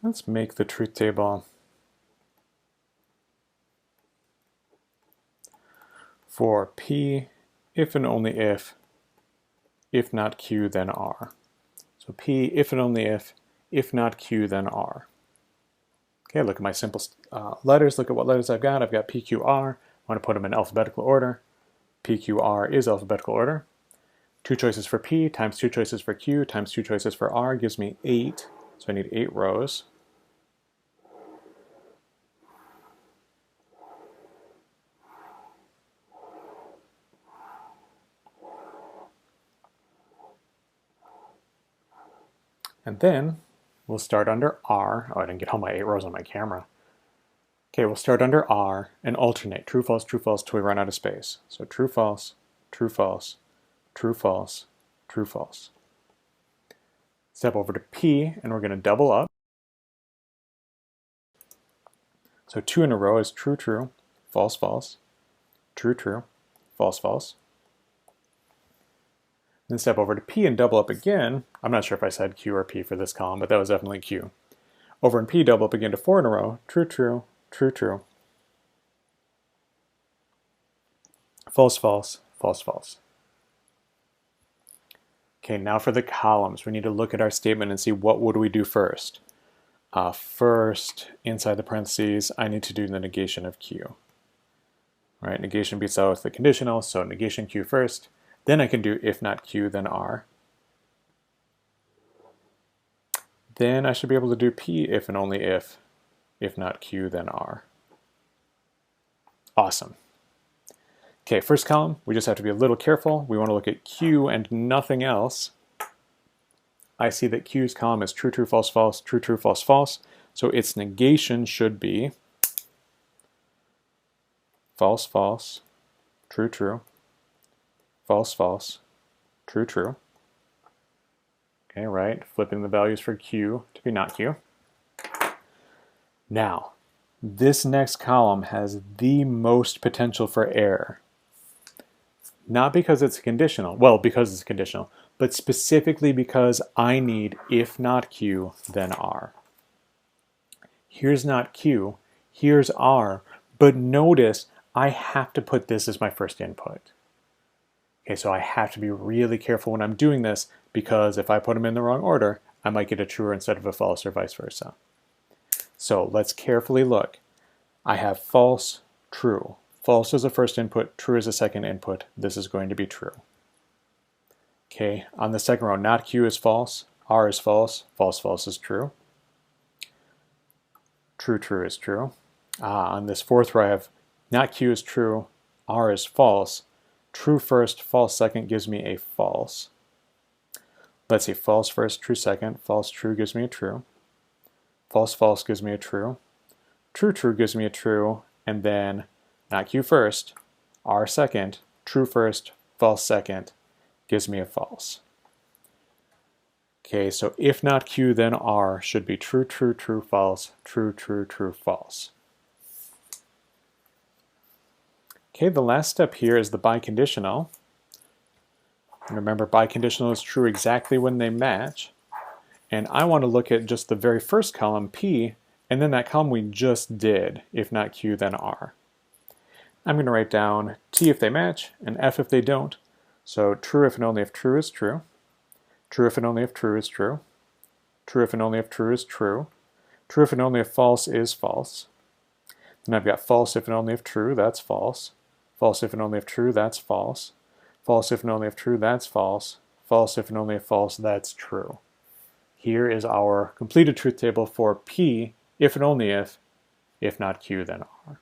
Let's make the truth table for P if and only if not Q, then R. So P if and only if not Q, then R. Okay, look at my simple letters. Look at what letters I've got. I've got P, Q, R. I want to put them in alphabetical order. P, Q, R is alphabetical order. 2 choices for P times 2 choices for Q times 2 choices for R gives me 8. So I need 8 rows. And then we'll start under R. Oh, I didn't get all my 8 rows on my camera. Okay, we'll start under R and alternate true, false, till we run out of space. So true, false, true, false, true, false, true, false. Step over to P and we're going to double up. So 2 in a row is true, true, false, false, true, true, false, false. Then step over to P and double up again. I'm not sure if I said Q or P for this column, but that was definitely Q. Over in P, double up again to 4 in a row. True, true, true, true. False, false, false, false. Okay, now for the columns. We need to look at our statement and see what would we do first. First, inside the parentheses, I need to do the negation of Q. Right, negation beats out the conditional, so negation Q first. Then I can do if not Q, then R. Then I should be able to do P if and only if not Q, then R. Awesome. Okay, first column, we just have to be a little careful. We want to look at Q and nothing else. I see that Q's column is true, true, false, false, true, true, false, false. So its negation should be false, false, true, true, false, false, true, true. Okay, right, flipping the values for Q to be not Q. Now, this next column has the most potential for error. Not because it's conditional, well, because it's conditional, but specifically because I need if not Q, then R. Here's not Q, here's R, but notice I have to put this as my first input. Okay, so I have to be really careful when I'm doing this because if I put them in the wrong order, I might get a true instead of a false or vice versa. So let's carefully look. I have false, true. False is a first input, true is a second input. This is going to be true. Okay, on the second row, not Q is false, R is false, false, false is true. True, true is true. On this fourth row, I have not Q is true, R is false. True first, false second gives me a false. Let's see, false first, true second, false true gives me a true. False false gives me a true. True true gives me a true, and then not Q first, R second, true first, false second gives me a false. Okay, so if not Q, then R should be true, true, true, false, true, true, true, false. Okay, the last step here is the biconditional. And remember, biconditional is true exactly when they match. And I want to look at just the very first column, P, and then that column we just did, if not Q, then R. I'm going to write down T if they match, and F if they don't. So true if and only if true is true. True if and only if true is true. True if and only if true is true. True if and only if false is false. Then I've got false if and only if true, that's false. False if and only if true, that's false. False if and only if true, that's false. False if and only if false, that's true. Here is our completed truth table for P, if and only if not Q, then R.